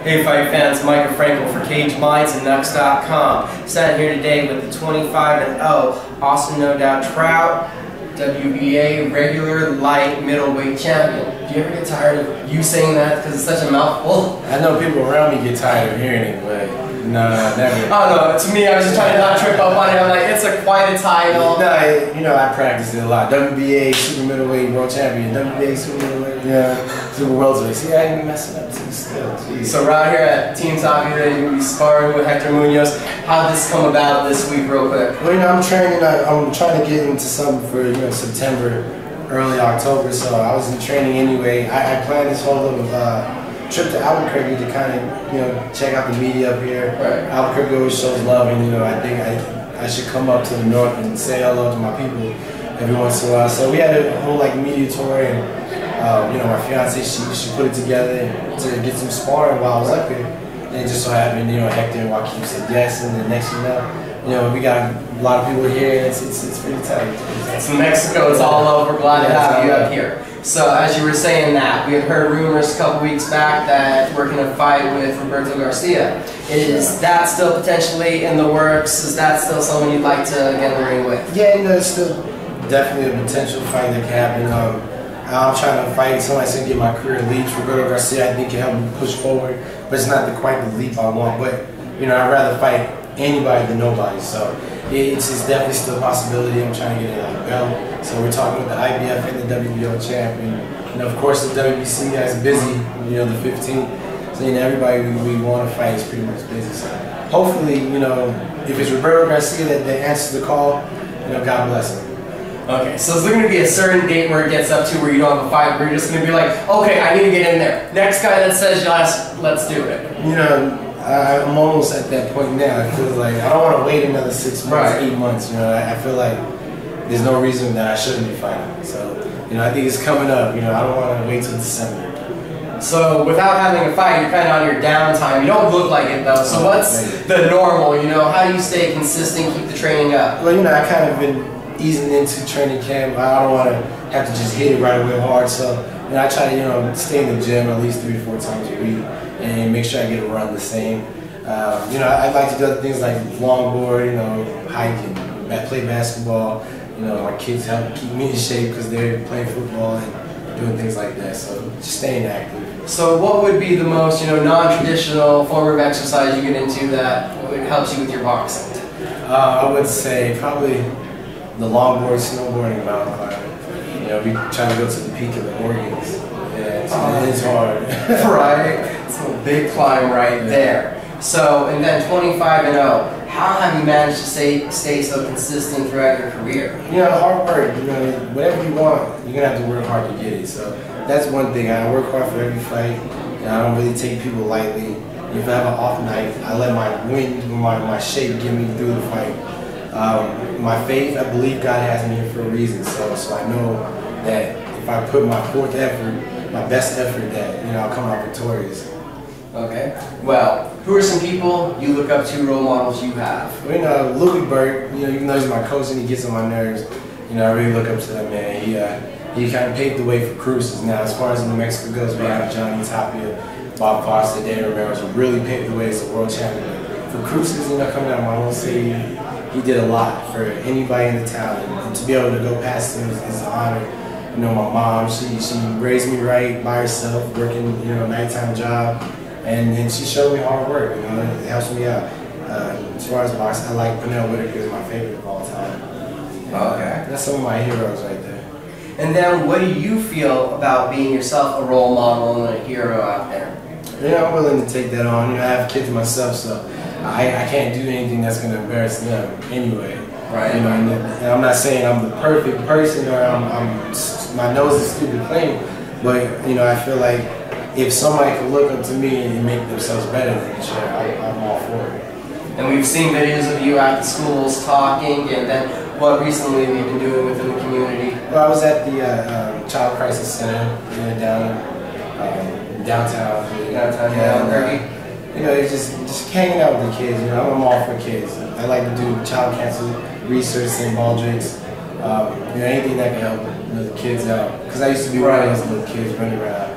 Hey fight fans, Micah Frankel for CageMindsandNucks.com. Sat here today with the 25-0, Austin No Doubt Trout, WBA regular light middleweight champion. Do you ever get tired of you saying that because it's such a mouthful? I know people around me get tired of hearing it, but no, never. Oh no, to me I was just trying to not trip up on it. I'm like, it's quite a title. No, you know, I practiced it a lot. WBA super middleweight world champion, WBA super middleweight, yeah, super welterweight. See, I ain't messing up too still. Jeez. So we're out here at Team Talkie today, you're going to be sparring with Hector Munoz. How did this come about this week real quick? Well, you know, I'm training, I'm trying to get into something for, you know, September, early October, so I was in training anyway. I planned this whole little trip to Albuquerque to kind of, you know, check out the media up here. Right. Albuquerque always shows love, and, you know, I think I should come up to the north and say hello to my people every once in a while. So we had a whole, like, media tour, and you know, my fiance, she put it together to get some sparring while I was up here. And it just so happened, you know, Hector and Joaquin said yes, and then next you know, we got a lot of people here, and it's pretty tight. It's Mexico, it's all over. We're glad to have you up here. So as you were saying that, we had heard rumors a couple weeks back that we're going to fight with Roberto Garcia. Is that still potentially in the works? Is that still someone you'd like to get in the ring with? Yeah, you know, it's still definitely a potential fight that can happen. I'm trying to fight somebody to get my career leaps. Roberto Garcia, I think, can help me push forward, but it's not quite the leap I want. But, you know, I'd rather fight anybody than nobody. So it's definitely still a possibility. I'm trying to get a belt. So we're talking with the IBF and the WBO champion. You know, of course, the WBC guy's busy, you know, the 15th. So, you know, everybody we want to fight is pretty much busy. So hopefully, you know, if it's Roberto Garcia that answers the call, you know, God bless him. Okay, so is there going to be a certain date where it gets up to where you don't have a fight, where you're just going to be like, okay, I need to get in there. Next guy that says yes, let's do it. You know, I'm almost at that point now. I feel like I don't want to wait another 6 months, 8 months. You know, I feel like there's no reason that I shouldn't be fighting. So, you know, I think it's coming up. You know, I don't want to wait till December. So without having a fight, you're kind of on your downtime. You don't look like it though. So what's the normal? You know, how do you stay consistent, keep the training up? Well, you know, I kind of been easing into training camp. I don't want to have to just hit it right away hard. So, you know, I try to, you know, stay in the gym at least 3 to 4 times a week and make sure I get a run the same. You know, I like to do other things like longboard, you know, hiking, play basketball. You know, my kids help keep me in shape because they're playing football and doing things like that. So just staying active. So what would be the most, you know, non-traditional form of exercise you get into that helps you with your boxing? I would say probably the longboard, snowboarding, mountain climbing. You know, we try to go to the peak of the Organs. Yeah, it's hard. Right? It's a big climb right there. So, and then 25-0, how have you managed to stay so consistent throughout your career? You know, hard work. You know, whatever you want, you're going to have to work hard to get it. So that's one thing. I work hard for every fight. And I don't really take people lightly. If I have an off night, I let my shape get me through the fight. My faith, I believe God has me here for a reason. So I know that if I put my my best effort, that, you know, I'll come out victorious. Okay. Well, who are some people you look up to, role models you have? Well, you know, Louis Burke, you know, even though he's my coach and he gets on my nerves, you know, I really look up to that man. He kind of paved the way for cruises. Now, as far as New Mexico goes, we have Johnny Tapia, Bob Foster, Daniel Ramirez, who really paved the way as a world champion. For cruises, you know, coming out of my own city, he did a lot for anybody in the town, and to be able to go past him is an honor. You know, my mom, she raised me right by herself, working, you know, a nighttime job, and then she showed me hard work. You know, it helps me out. As far as boxing, I like Pernell Whitaker is my favorite of all time. Okay, that's some of my heroes right there. And then, what do you feel about being yourself a role model and a hero out there? You know, I'm willing to take that on. You know, I have kids myself, so I can't do anything that's going to embarrass them anyway. Right. You know, and I'm not saying I'm the perfect person or my nose is stupid clean, but, you know, I feel like if somebody can look up to me and make themselves better than each other, I'm all for it. And we've seen videos of you at the schools talking, and then what recently have you been doing within the community? Well, I was at the Child Crisis Center, you know, downtown. Albuquerque. You know, it's just hanging out with the kids. You know, I'm all for kids. I like to do child cancer research, St. Baldrick's, you know, anything that can help, you know, the kids out. Because I used to be one of those little kids running around.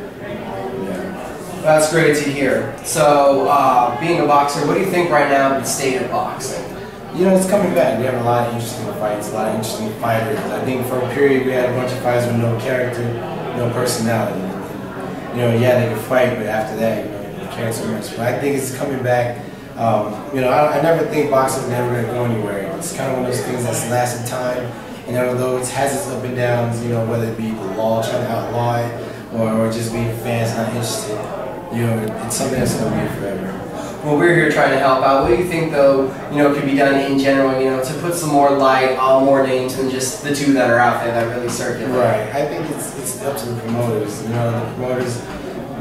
Yeah. That's great to hear. So, being a boxer, what do you think right now of the state of boxing? You know, it's coming back. We have a lot of interesting fights, a lot of interesting fighters. I think for a period we had a bunch of fighters with no character, no personality. You know, yeah, they could fight, but after that, you know, they didn't care too much. But I think it's coming back. You know, I never think boxing is never going to go anywhere. It's kind of one of those things that's lasted time. And although it has its up and downs, you know, whether it be the law trying to outlaw it or just being fans not interested, you know, it's something that's going to be forever. Well, we're here trying to help out. What do you think, though, you know, could be done in general, you know, to put some more light on more names than just the two that are out there that really circulate? Right. I think it's up to the promoters. You know, the promoters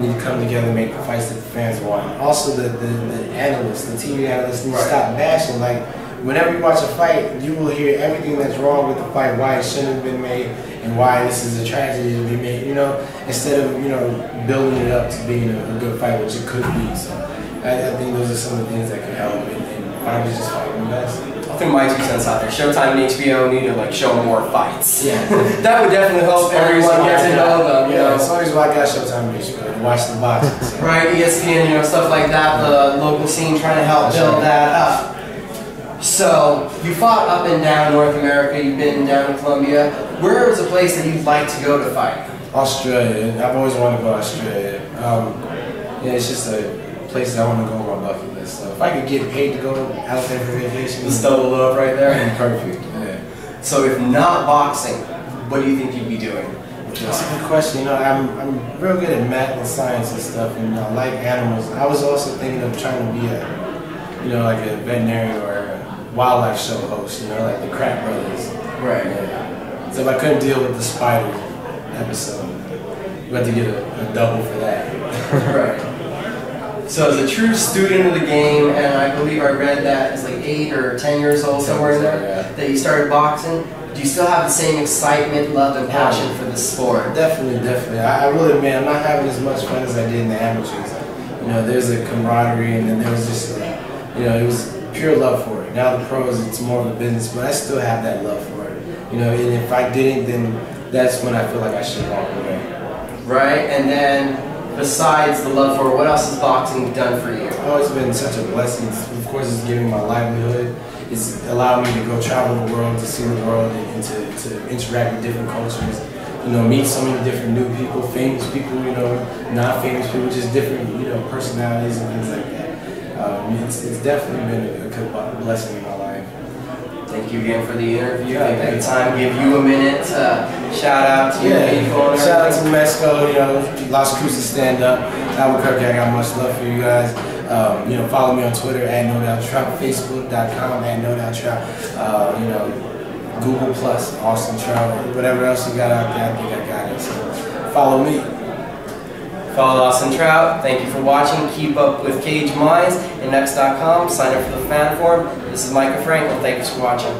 need to come together and make the fights that the fans want. Also, the analysts, the TV analysts need to stop bashing. Like, whenever you watch a fight, you will hear everything that's wrong with the fight, why it shouldn't have been made, and why this is a tragedy to be made, you know, instead of, you know, building it up to being a good fight, which it could be. So I think those are some of the things that can help, and fighters just fighting the best. I think my 2 cents out there. Showtime and HBO need to like show more fights. Yeah. That would definitely help everyone get to know them, you know. As long as I got Showtime and HBO to watch the boxing. So. Right, ESPN, you know, stuff like that, the local scene trying to help build that up. So, you fought up and down North America, you've been down in Colombia. Where was a place that you'd like to go to fight? Australia. I've always wanted to go to Australia. Yeah, it's just a place that I want to go on my bucket list. So if I could get paid to go out there for vacation, just double it up right there? Perfect, yeah. So if not boxing, what do you think you'd be doing? That's a good question. You know, I'm real good at math and science and stuff, and I like animals. I was also thinking of trying to be a, you know, like a veterinarian or a wildlife show host, you know, like the Kratt Brothers. Right. Yeah. So if I couldn't deal with the spider episode, we had to get a double for that. Right. So as a true student of the game, and I believe I read that it's like 8 or 10 years old, somewhere in there, that you started boxing, do you still have the same excitement, love, and passion for the sport? Definitely, definitely. I really, man, I'm not having as much fun as I did in the amateurs. You know, there's a camaraderie, and then there was just, you know, it was pure love for it. Now the pros, it's more of a business, but I still have that love for it. You know, and if I didn't, then that's when I feel like I should walk away. Right, and then besides the love for it, what else has boxing done for you? Oh, it's been such a blessing. Of course, it's giving my livelihood. It's allowed me to go travel the world, to see the world, and to interact with different cultures. You know, meet so many different new people, famous people, you know, not famous people, just different, you know, personalities and things like that. It's definitely been a good blessing in my life. Thank you again for the interview. Thank you for the time. Give you a minute to shout out to your people. Shout out to Mexico, you know, Las Cruces stand up. Albuquerque, I got much love for you guys. You know, follow me on Twitter at @NoDoubtTrout, Facebook.com @NoDoubtTrout. You know, Google Plus, Austin Trout, whatever else you got out there, I think I got it. So follow me. Follow Austin Trout. Thank you for watching. Keep up with Cage Minds and Next.com. Sign up for the fan forum. This is Micah Frankel. Thanks for watching.